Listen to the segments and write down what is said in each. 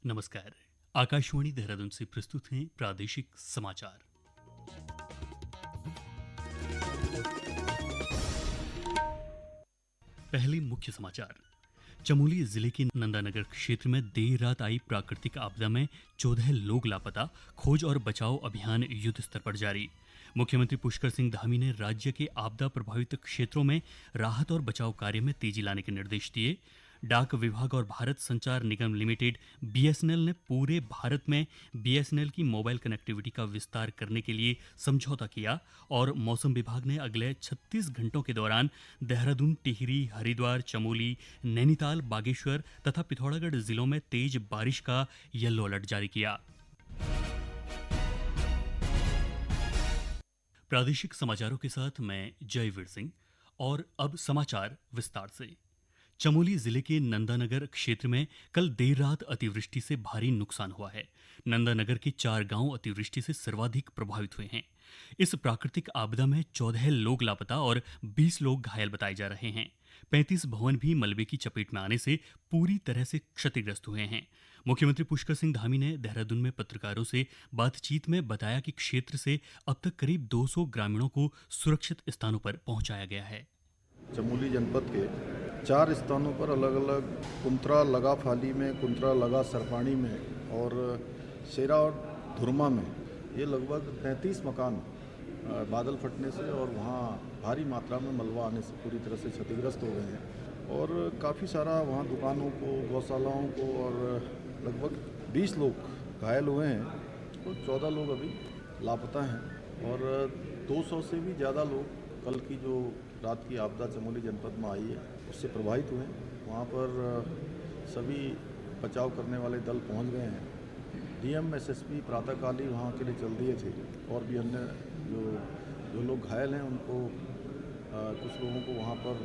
नमस्कार। आकाशवाणी देहरादून से प्रस्तुत हैं प्रादेशिक समाचार। पहले मुख्य समाचार। चमोली जिले के नंदानगर क्षेत्र में देर रात आई प्राकृतिक आपदा में 14 लोग लापता, खोज और बचाव अभियान युद्ध स्तर पर जारी। मुख्यमंत्री पुष्कर सिंह धामी ने राज्य के आपदा प्रभावित क्षेत्रों में राहत और बचाव कार्य में तेजी लाने के निर्देश दिए। डाक विभाग और भारत संचार निगम लिमिटेड बीएसएनएल ने पूरे भारत में बीएसएनएल की मोबाइल कनेक्टिविटी का विस्तार करने के लिए समझौता किया। और मौसम विभाग ने अगले 36 घंटों के दौरान देहरादून, टिहरी, हरिद्वार, चमोली, नैनीताल, बागेश्वर तथा पिथौरागढ़ जिलों में तेज बारिश का येलो अलर्ट जारी किया। प्रादेशिक समाचारों के साथ मैं जयवीर सिंह। और अब समाचार विस्तार से। चमोली जिले के नंदानगर क्षेत्र में कल देर रात अतिवृष्टि से भारी नुकसान हुआ है। नंदानगर के 4 गांव अतिवृष्टि से सर्वाधिक प्रभावित हुए हैं। इस प्राकृतिक आपदा में 14 लोग लापता और 20 लोग घायल बताए जा रहे हैं। 35 भवन भी मलबे की चपेट में आने से पूरी तरह से क्षतिग्रस्त हुए हैं। मुख्यमंत्री पुष्कर सिंह धामी ने देहरादून में पत्रकारों से बातचीत में बताया कि क्षेत्र से अब तक करीब 200 ग्रामीणों को सुरक्षित स्थानों पर पहुंचाया गया है। चमोली जनपद के 4 स्थानों पर अलग अलग कुंत्रा लगा फाली में, कुंत्रा लगा सरपाणी में और शेरा और धुरमा में ये लगभग 33 मकान बादल फटने से और वहाँ भारी मात्रा में मलबा आने से पूरी तरह से क्षतिग्रस्त हो गए हैं। और काफ़ी सारा वहाँ दुकानों को, गौशालाओं को और लगभग 20 लोग घायल हुए हैं और 14 लोग अभी लापता हैं। और 200 से भी ज़्यादा लोग कल की जो रात की आपदा चमोली जनपद में आई है उससे प्रभावित हुए। वहाँ पर सभी बचाव करने वाले दल पहुँच गए हैं। डीएम, एसएसपी प्रातःकाल ही वहाँ के लिए चल दिए थे। और भी अन्य जो लोग घायल हैं उनको कुछ लोगों को वहाँ पर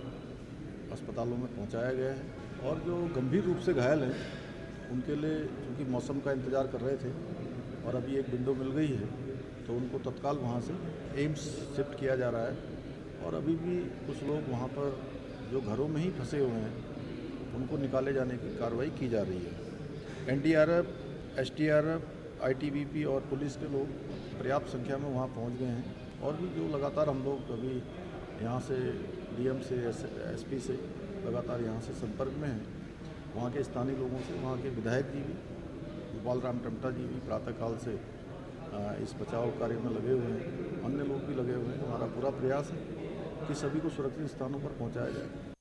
अस्पतालों में पहुँचाया गया है। और जो गंभीर रूप से घायल हैं उनके लिए, क्योंकि मौसम का इंतज़ार कर रहे थे और अभी एक विंडो मिल गई है, तो उनको तत्काल वहाँ से एम्स शिफ्ट किया जा रहा है। और अभी भी कुछ लोग वहाँ पर जो घरों में ही फंसे हुए हैं उनको निकाले जाने की कार्रवाई की जा रही है। एनडीआरएफ, एसडीआरएफ, आईटीबीपी और पुलिस के लोग पर्याप्त संख्या में वहाँ पहुँच गए हैं। और भी जो लगातार हम लोग अभी यहाँ से डीएम से, एसपी से लगातार यहाँ से संपर्क में हैं। वहाँ के स्थानीय लोगों से, वहाँ के विधायक जी भी, गोपाल राम टमटा जी भी प्रातःकाल से इस बचाव कार्य में लगे हुए हैं। अन्य लोग भी लगे हुए हैं। हमारा पूरा प्रयास है कि सभी को सुरक्षित स्थानों पर पहुंचाया जाए।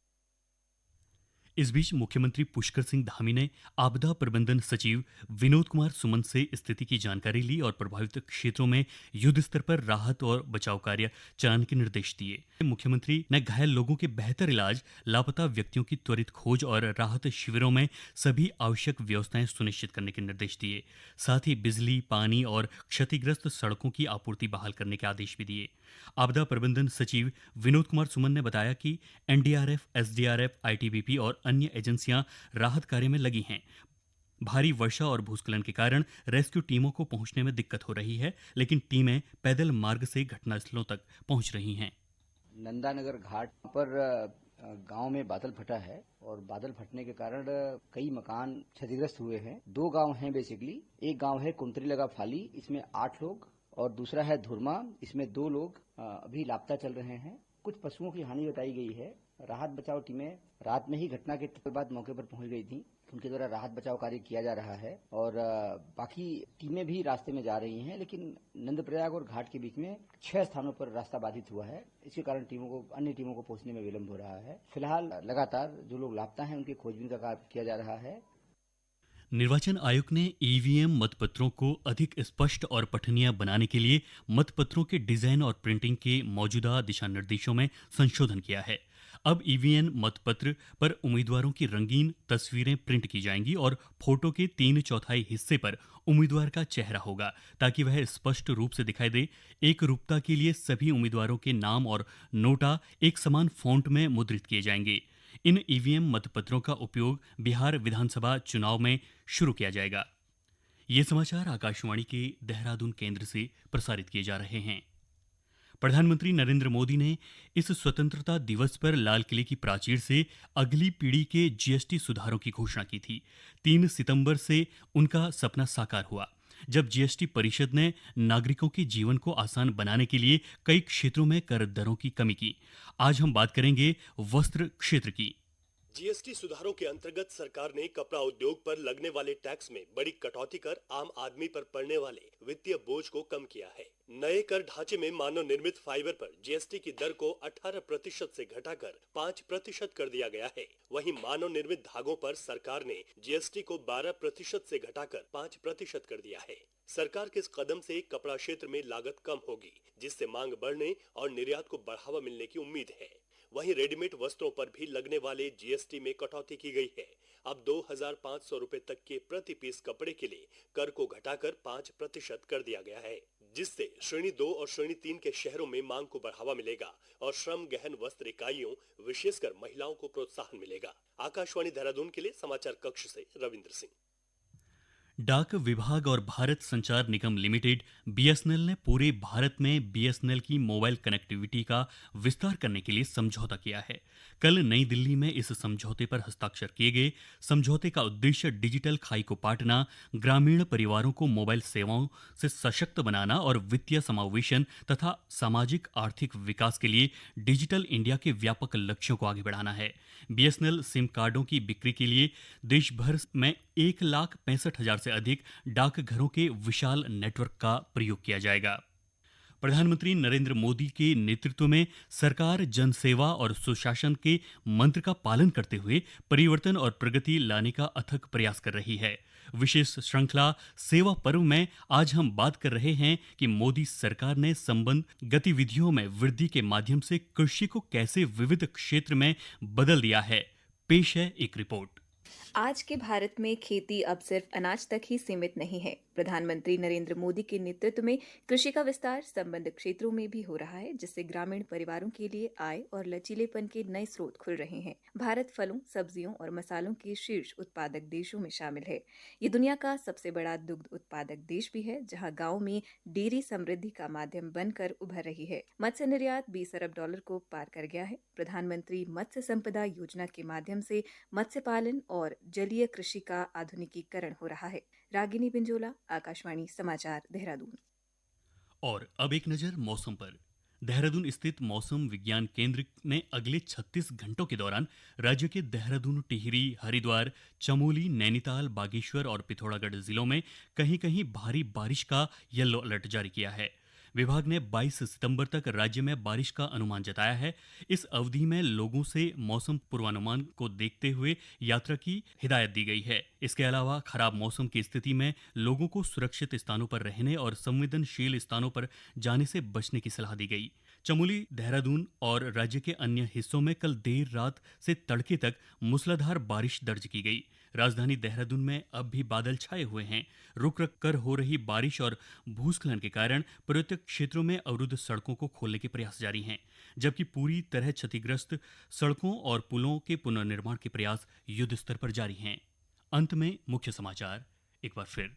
इस बीच मुख्यमंत्री पुष्कर सिंह धामी ने आपदा प्रबंधन सचिव विनोद कुमार सुमन से स्थिति की जानकारी ली और प्रभावित क्षेत्रों में युद्ध स्तर पर राहत और बचाव कार्य चलाने के निर्देश दिए। मुख्यमंत्री ने घायल लोगों के बेहतर इलाज, लापता व्यक्तियों की त्वरित खोज और राहत शिविरों में सभी आवश्यक व्यवस्थाएं सुनिश्चित करने के निर्देश दिए। साथ ही बिजली, पानी और क्षतिग्रस्त सड़कों की आपूर्ति बहाल करने के आदेश भी दिए। आपदा प्रबंधन सचिव विनोद कुमार सुमन ने बताया कि एनडीआरएफ, एसडीआरएफ, आईटीबीपी और अन्य एजेंसियां राहत कार्य में लगी हैं। भारी वर्षा और भूस्खलन के कारण रेस्क्यू टीमों को पहुंचने में दिक्कत हो रही है, लेकिन टीमें पैदल मार्ग से घटनास्थलों तक पहुंच रही हैं। नंदानगर घाट पर गांव में बादल फटा है और बादल फटने के कारण कई मकान क्षतिग्रस्त हुए हैं। 2 गांव हैं बेसिकली। एक गांव है कुंतरी लगा फाली, इसमें 8 लोग, और दूसरा है धुरमा, इसमें 2 लोग अभी लापता चल रहे हैं। कुछ पशुओं की हानि बताई गई है। राहत बचाव टीमें रात में ही घटना के बाद मौके पर पहुंच गई थी। उनके द्वारा राहत बचाव कार्य किया जा रहा है और बाकी टीमें भी रास्ते में जा रही हैं। लेकिन नंदप्रयाग और घाट के बीच में 6 स्थानों पर रास्ता बाधित हुआ है। इसके कारण अन्य टीमों को पहुंचने में विलंब हो रहा है। फिलहाल लगातार जो लोग लापता हैं उनकी खोजबीन का कार्य किया जा रहा है। निर्वाचन आयोग ने ईवीएम मतपत्रों को अधिक स्पष्ट और पठनीय बनाने के लिए मतपत्रों के डिजाइन और प्रिंटिंग के मौजूदा दिशा निर्देशों में संशोधन किया है। अब ईवीएम मतपत्र पर उम्मीदवारों की रंगीन तस्वीरें प्रिंट की जाएंगी और फोटो के 3/4 हिस्से पर उम्मीदवार का चेहरा होगा, ताकि वह स्पष्ट रूप से दिखाई दे। एक रूपता के लिए सभी उम्मीदवारों के नाम और नोटा एक समान फॉन्ट में मुद्रित किए जाएंगे। इन ईवीएम मतपत्रों का उपयोग बिहार विधानसभा चुनाव में शुरू किया जाएगा। ये समाचार आकाशवाणी के देहरादून केंद्र से प्रसारित किए जा रहे हैं। प्रधानमंत्री नरेंद्र मोदी ने इस स्वतंत्रता दिवस पर लाल किले की प्राचीर से अगली पीढ़ी के जीएसटी सुधारों की घोषणा की थी। 3 सितंबर से उनका सपना साकार हुआ, जब जीएसटी परिषद ने नागरिकों के जीवन को आसान बनाने के लिए कई क्षेत्रों में कर दरों की कमी की। आज हम बात करेंगे वस्त्र क्षेत्र की। जीएसटी सुधारों के अंतर्गत सरकार ने कपड़ा उद्योग पर लगने वाले टैक्स में बड़ी कटौती कर आम आदमी पर पड़ने वाले वित्तीय बोझ को कम किया है। नए कर ढांचे में मानव निर्मित फाइबर पर जीएसटी की दर को 18% से घटाकर 5% कर दिया गया है। वहीं मानव निर्मित धागों पर सरकार ने जीएसटी को 12% से घटाकर 5% कर दिया है। सरकार के इस कदम से कपड़ा क्षेत्र में लागत कम होगी, जिससे मांग बढ़ने और निर्यात को बढ़ावा मिलने की उम्मीद है। वहीं रेडीमेड वस्त्रों पर भी लगने वाले जीएसटी में कटौती की गई है। अब 2,500 रुपए तक के प्रति पीस कपड़े के लिए कर को घटाकर 5% कर दिया गया है, जिससे श्रेणी 2 और श्रेणी 3 के शहरों में मांग को बढ़ावा मिलेगा और श्रम गहन वस्त्र इकाइयों, विशेषकर महिलाओं को प्रोत्साहन मिलेगा। आकाशवाणी देहरादून के लिए समाचार कक्ष से रविंद्र सिंह। डाक विभाग और भारत संचार निगम लिमिटेड बीएसएनएल ने पूरे भारत में बीएसएनएल की मोबाइल कनेक्टिविटी का विस्तार करने के लिए समझौता किया है। कल नई दिल्ली में इस समझौते पर हस्ताक्षर किए गए। समझौते का उद्देश्य डिजिटल खाई को पाटना, ग्रामीण परिवारों को मोबाइल सेवाओं से सशक्त बनाना और वित्तीय समावेशन तथा सामाजिक आर्थिक विकास के लिए डिजिटल इंडिया के व्यापक लक्ष्यों को आगे बढ़ाना है। बीएसएनएल सिम कार्डों की बिक्री के लिए देश भर में 1,65,000 से अधिक डाकघरों के विशाल नेटवर्क का प्रयोग किया जाएगा। प्रधानमंत्री नरेंद्र मोदी के नेतृत्व में सरकार जनसेवा और सुशासन के मंत्र का पालन करते हुए परिवर्तन और प्रगति लाने का अथक प्रयास कर रही है। विशेष श्रृंखला सेवा पर्व में आज हम बात कर रहे हैं कि मोदी सरकार ने संबंध गतिविधियों में वृद्धि के माध्यम से कृषि को कैसे विविध क्षेत्र में बदल दिया है। पेश है एक रिपोर्ट। आज के भारत में खेती अब सिर्फ अनाज तक ही सीमित नहीं है। प्रधानमंत्री नरेंद्र मोदी के नेतृत्व में कृषि का विस्तार संबद्ध क्षेत्रों में भी हो रहा है, जिससे ग्रामीण परिवारों के लिए आय और लचीलेपन के नए स्रोत खुल रहे हैं। भारत फलों, सब्जियों और मसालों के शीर्ष उत्पादक देशों में शामिल है। ये दुनिया का सबसे बड़ा दुग्ध उत्पादक देश भी है, जहां गांव में डेयरी समृद्धि का माध्यम बनकर उभर रही है। मत्स्य निर्यात $20 अरब को पार कर गया है। प्रधानमंत्री मत्स्य संपदा योजना के माध्यम से मत्स्य पालन और जलीय कृषि का आधुनिकीकरण हो रहा है। रागिनी बिंजोला, आकाशवाणी समाचार, देहरादून। और अब एक नजर मौसम पर। देहरादून स्थित मौसम विज्ञान केंद्र ने अगले 36 घंटों के दौरान राज्य के देहरादून, टिहरी, हरिद्वार, चमोली, नैनीताल, बागेश्वर और पिथौरागढ़ जिलों में कहीं कहीं भारी बारिश का येलो अलर्ट जारी किया है। विभाग ने 22 सितंबर तक राज्य में बारिश का अनुमान जताया है। इस अवधि में लोगों से मौसम पूर्वानुमान को देखते हुए यात्रा की हिदायत दी गई है। इसके अलावा खराब मौसम की स्थिति में लोगों को सुरक्षित स्थानों पर रहने और संवेदनशील स्थानों पर जाने से बचने की सलाह दी गई। चमोली, देहरादून और राज्य के अन्य हिस्सों में कल देर रात से तड़के तक मूसलाधार बारिश दर्ज की गई। राजधानी देहरादून में अब भी बादल छाए हुए हैं। रुक रुक कर हो रही बारिश और भूस्खलन के कारण पर्यटक क्षेत्रों में अवरुद्ध सड़कों को खोलने के प्रयास जारी हैं, जबकि पूरी तरह क्षतिग्रस्त सड़कों और पुलों के पुनर्निर्माण के प्रयास युद्ध स्तर पर जारी हैं। अंत में मुख्य समाचार एक बार फिर।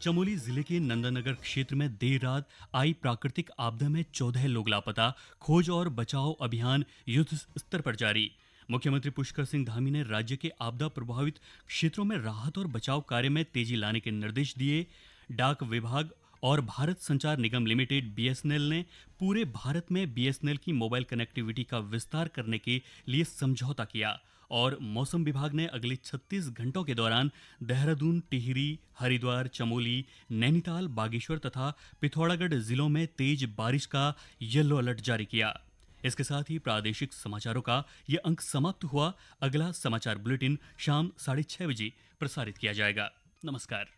चमोली जिले के नंदनगर क्षेत्र में देर रात आई प्राकृतिक आपदा में 14 लोग लापता। खोज और बचाव अभियान युद्ध स्तर पर जारी। मुख्यमंत्री पुष्कर सिंह धामी ने राज्य के आपदा प्रभावित क्षेत्रों में राहत और बचाव कार्य में तेजी लाने के निर्देश दिए। डाक विभाग और भारत संचार निगम लिमिटेड बीएसएनएल ने पूरे भारत में बीएसएनएल की मोबाइल कनेक्टिविटी का विस्तार करने के लिए समझौता किया। और मौसम विभाग ने अगले 36 घंटों के दौरान देहरादून, टिहरी, हरिद्वार, चमोली, नैनीताल, बागेश्वर तथा पिथौरागढ़ जिलों में तेज बारिश का येलो अलर्ट जारी किया। इसके साथ ही प्रादेशिक समाचारों का ये अंक समाप्त हुआ। अगला समाचार बुलेटिन शाम 6:30 बजे प्रसारित किया जाएगा। नमस्कार।